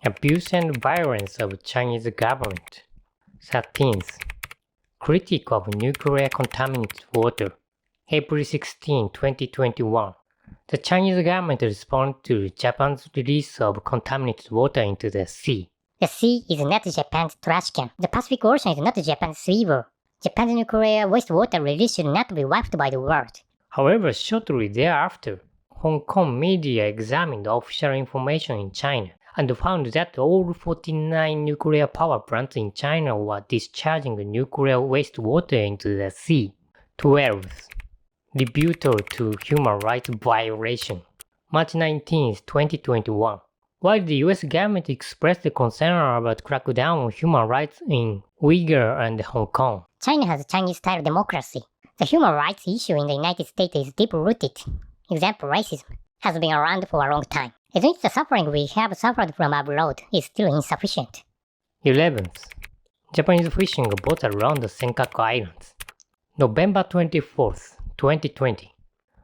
Abuse and violence of Chinese government. 13th. Critic of nuclear contaminated water. April 16, 2021. The Chinese government responded to Japan's release of contaminated water into the sea. The sea is not Japan's trash can. The Pacific Ocean is not Japan's river. Japan's nuclear wastewater release should not be wiped by the world. However, shortly thereafter, Hong Kong media examined official information in China and found that all 49 nuclear power plants in China were discharging nuclear wastewater into the sea. 12th. Rebuttal to human rights violation. March 19, 2021. While the US government expressed concern about crackdown on human rights in Uyghur and Hong Kong, China has a Chinese-style democracy. The human rights issue in the United States is deep-rooted. Example, racism has been around for a long time. Even if the suffering we have suffered from abroad is still insufficient. 11th. Japanese fishing boats around the Senkaku Islands. November 24th, 2020.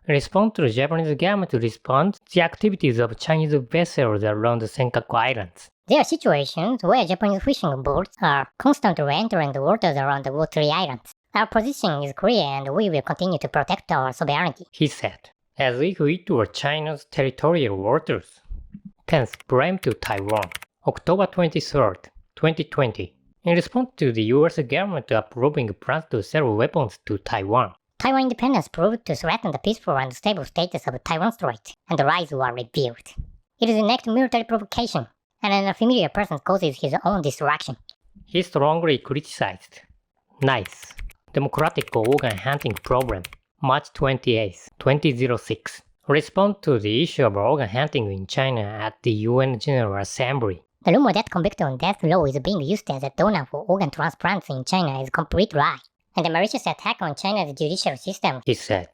In response to the Japanese government response, the activities of Chinese vessels around the Senkaku Islands. There are situations where Japanese fishing boats are constantly entering the waters around the 3 islands. Our position is clear and we will continue to protect our sovereignty, he said, as if it were China's territorial waters. 10th. Blame to Taiwan. October 23rd, 2020. In response to the US government approving plans to sell weapons to Taiwan, Taiwan independence proved to threaten the peaceful and stable status of Taiwan Strait, and the lies were revealed. It is an act of military provocation, and an unfamiliar person causes his own destruction. He strongly criticized. 9th. Democratic organ hunting problem. March 28, 2006. Response to the issue of organ hunting in China at the UN General Assembly. The rumor that conviction on death row is being used as a donor for organ transplants in China is a complete lie, and a malicious attack on China's judicial system, he said.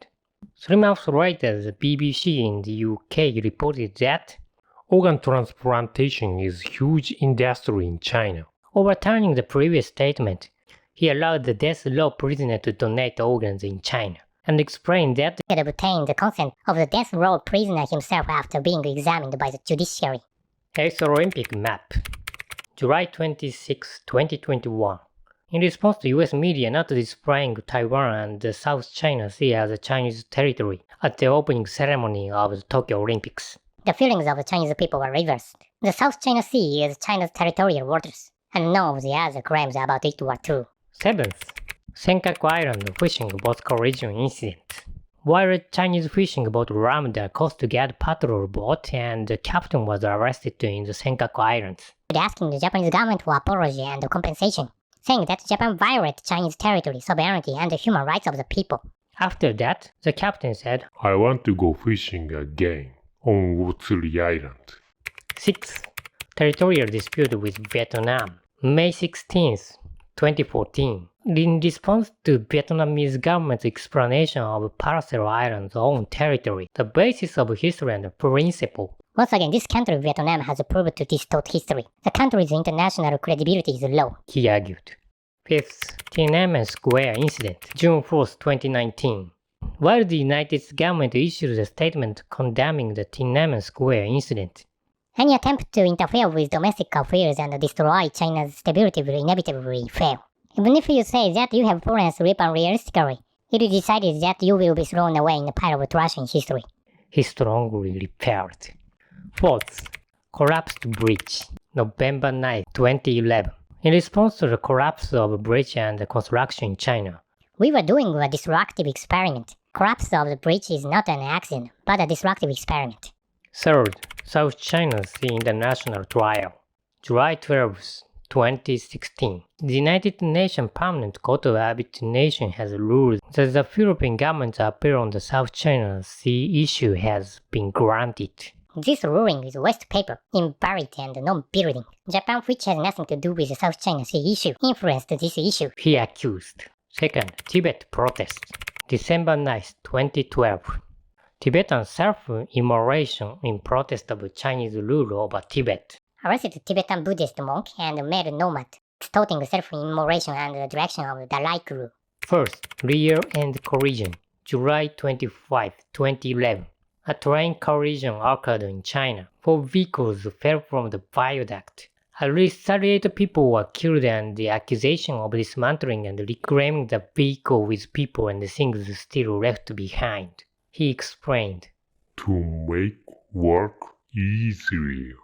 3 months later, the BBC in the UK reported that organ transplantation is a huge industry in China. Overturning the previous statement, he allowed the death row prisoner to donate organs in China, and explained that he had obtained the consent of the death row prisoner himself after being examined by the judiciary. 8th Olympic map. July 26, 2021. In response to US media not displaying Taiwan and the South China Sea as a Chinese territory at the opening ceremony of the Tokyo Olympics, the feelings of the Chinese people were reversed. The South China Sea is China's territorial waters, and none of the other claims about it were true. 7th. Senkaku Island fishing boat collision incident. While a Chinese fishing boat rammed a Coast Guard patrol boat and the captain was arrested in the Senkaku Islands, asking the Japanese government for apology and compensation, saying that Japan violated Chinese territory, sovereignty, and the human rights of the people. After that, the captain said, I want to go fishing again on Wotsuri Island. 6th. Territorial dispute with Vietnam. May 16, 2014. In response to Vietnamese government's explanation of Paracel Island's own territory, the basis of history and principle. Once again, this country, Vietnam, has proved to distort history. The country's international credibility is low, he argued. 5th. Tiananmen Square incident. June 4, 2019. While the United States government issued a statement condemning the Tiananmen Square incident, any attempt to interfere with domestic affairs and destroy China's stability will inevitably fail. Even if you say that you have fallen asleep unrealistically, it is decided that you will be thrown away in a pile of trash in history, he strongly repelled. 4th. Collapsed bridge. November 9, 2011. In response to the collapse of a bridge and the construction in China, we were doing a destructive experiment. Collapse of the bridge is not an accident, but a destructive experiment. 3rd. South China Sea International Trial. July 12, 2016. The United Nations Permanent Court of Arbitration has ruled that the Philippine government's appeal on the South China Sea issue has been granted. This ruling is waste paper, invalid and non-binding. Japan, which has nothing to do with the South China Sea issue, influenced this issue, he accused. 2nd. Tibet protest. December 9, 2012. Tibetan self-immolation in protest of Chinese rule over Tibet. Arrested Tibetan Buddhist monk and made nomad, extorting self-immolation under the direction of the Dalai Guru. 1st. Rear End collision. July 25, 2011. A train collision occurred in China. 4 vehicles fell from the viaduct. At least 38 people were killed, and the accusation of dismantling and reclaiming the vehicle with people and things still left behind. He explained. To make work easier.